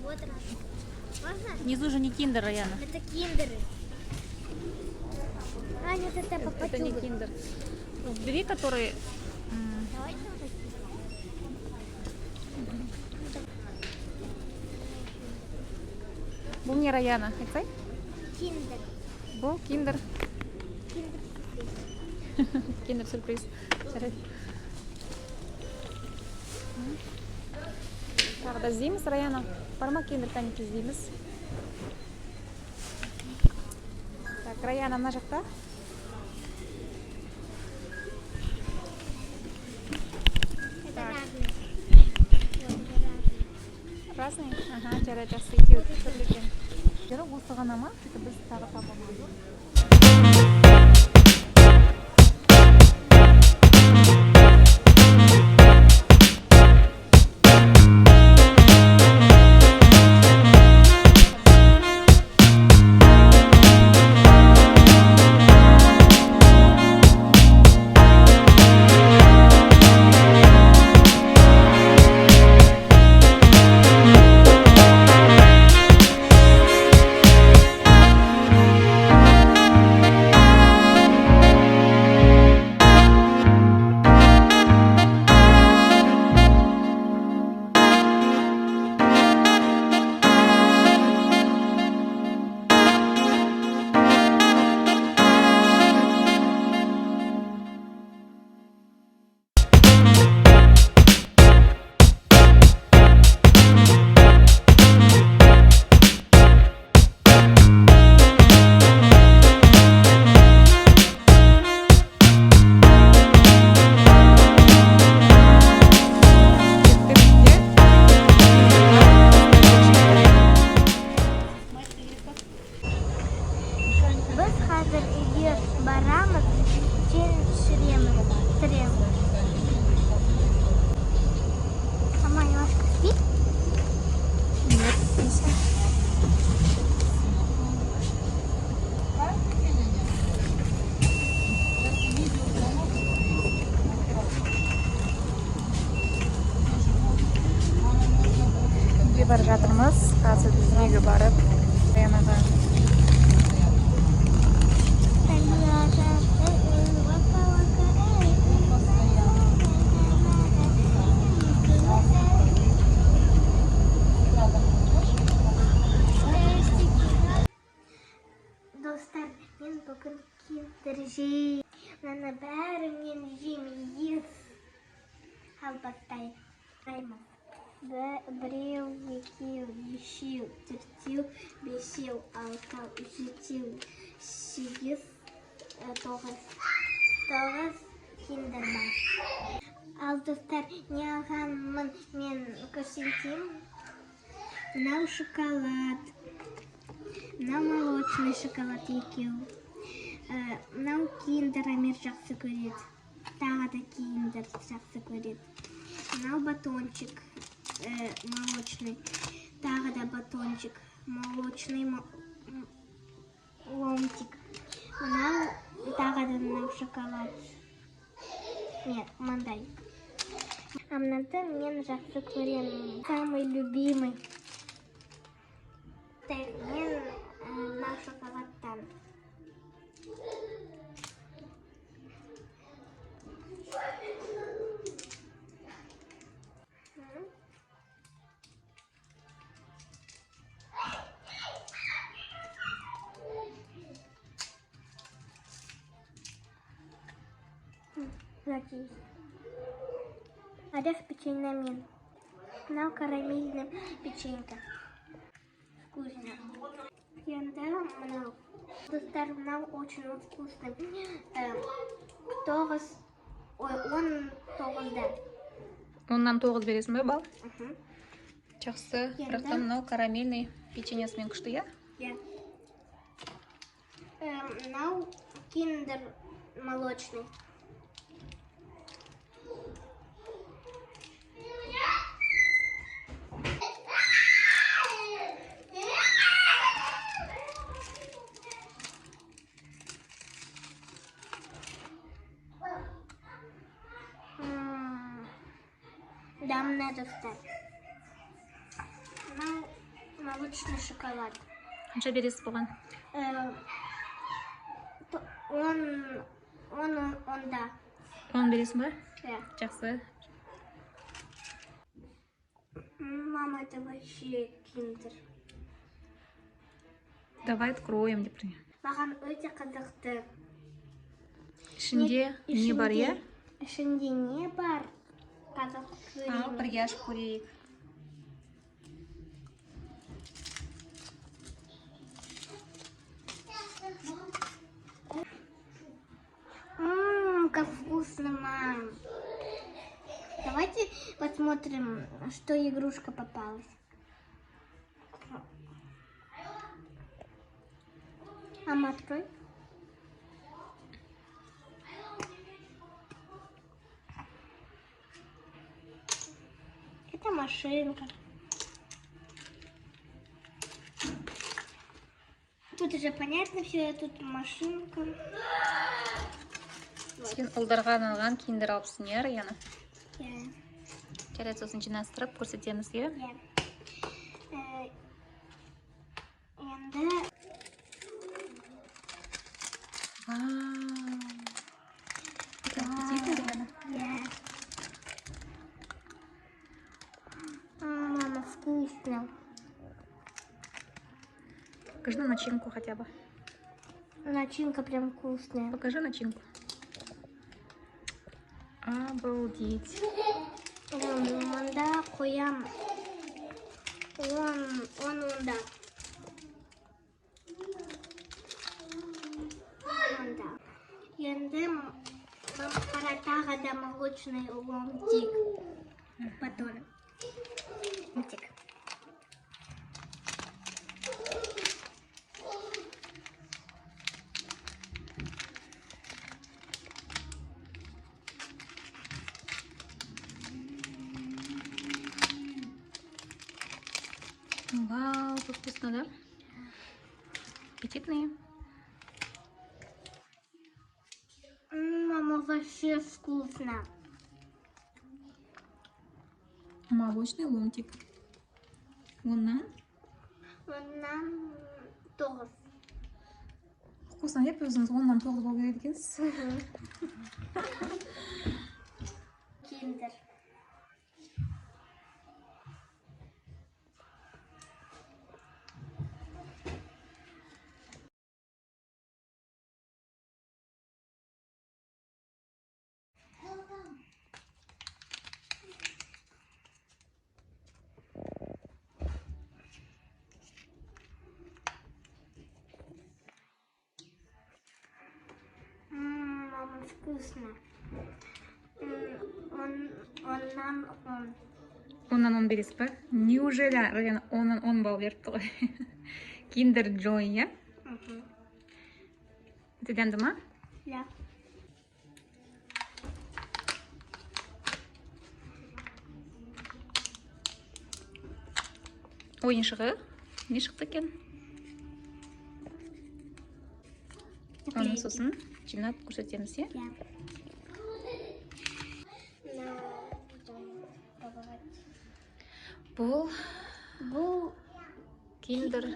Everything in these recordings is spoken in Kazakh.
вот разные. Можно? Внизу же не киндер, Раяна. Это киндеры. А, нет, это Это попадет. не киндер. Бери, которые... Давайте вот такие. Бұл не, Раяна? Айтпай? Киндер. Бұл киндер. Киндер. Киндер сюрприз. Жарайды. Тағы да іздейміз, Раяна. Бар ма киндер тәнекі іздейміз. Так, Раяна мына жақта. Это Так. разные. Вот, это разные. Разные? Ага, жарайды, жақсы екеуі түрлі екен. Жері осы ғана ма? Біз тағы таба алмадық. Біз қазір үйге барамыз, түсіреміз. Сама немножко спит. Нет, не спит. Үйге бара жатырмыз. Қазір біз үйге барып, Раянаға Достар, мен бүгін киндер жеймін. Мынаны бәрі мен жеймін. Албастаймыз. Біреу, екеу, үшеу, төртеу, бесеу, алтау, жетеу, сегіз, тоғыз киндер бар. Ал достар, не алғанмын мен көрсетейін. Мынау шоколад. Мынау молочный шоколад екеу. Мынау киндер Амир жақсы көреді. Тағы да киндер жақсы көреді. Мынау батончик молочный. Тағы да батончик молочный ломтик. Мынау тағы да мынау шоколад. Нет, мындай. А мынаны мен жақсы көремін. Самый любимый. Мен мынау шоколадтан. Надеюсь. Орех печенье. Мынау карамельный печенька. Вкусно. Енді мынау. Достар, мынау очень вкусный. 19-да. 10-нан 9 бересің бе, бал? Жақсы. Енді. Бірақтан мынау карамельный печеньясымен күшті, я? Я. Мынау киндер молочный. Да, мне достать. молочный шоколад. Қанша бересіз бұған? Онда. 10 бересің ба? Да. Жақсы. Мама, это вообще киндер. Давай откроем деп тұрмын. Маған өте қызықты. Ішінде не бар, е? Ішінде не бар? Қазақ Ал, бірге ашып көрейік. Как вкусно, мам. Давайте посмотрим, что игрушка попалась. Мама, открой. Это машинка. Тут уже понятно все, тут машинка. Сен ұлдарға арналған киндер алыпсың, е, Раяна? Я. Жарайды, сосын жинастырып көрсетеміз, е? Енді Вау! Это аппетитно, Раяна? Мама, вкусно. Покажи на начинку хотя бы. Начинка прям вкусная. Покажи начинку. Обалдеть. Мында қоям. Онда. Мында. Енді тағы да молочный ломтик. Батон. Ломтик. Вау, как вкусно, да? Аппетитные. Мама, вообще вкусно. Молочный ломтик. Оннан. Оннан 9. Вкусно деп өзіңіз оннан 9 болып береді екенсіз. Киндер. Мама, вкусно. Оннан 10 бересіз ба? Неужели, Раяна, оннан 10 балл беріпті ғой? Киндер Джой, е? Это дәмді ма? Да. Ойыншығы? Не шықты екен? Оны сосын жинап көрсетеміз, е? Да. Бұл Бұл киндер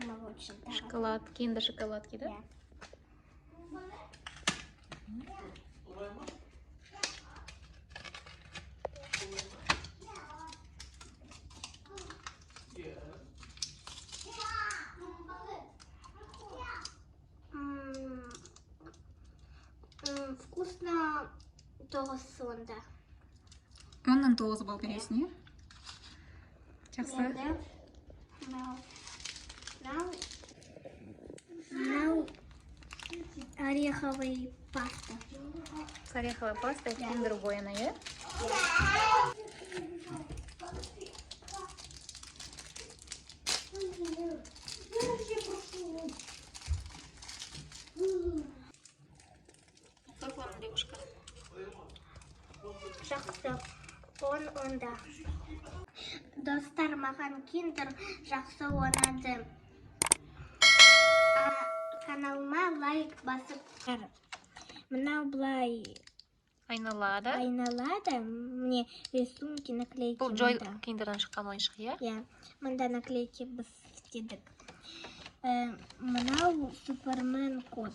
молочный. шоколад, киндер шоколадки, да? Да. Вкусно того сонда. Оннан 9 балл бересің, е? Жақсы. Ореховый паста. С ореховой пастой киндер Bueno, е? Как вам, девушка? Жақсы. Онда. Достар, маған киндер жақсы ұнады. Каналыма лайк басып. Мынау былай Айналада. айналада міне рисунки, наклейки. Бұл Джой киндерден шыққан ойыншық, иә? Иә, мында наклейки біз істедік. Мынау Супермен кот.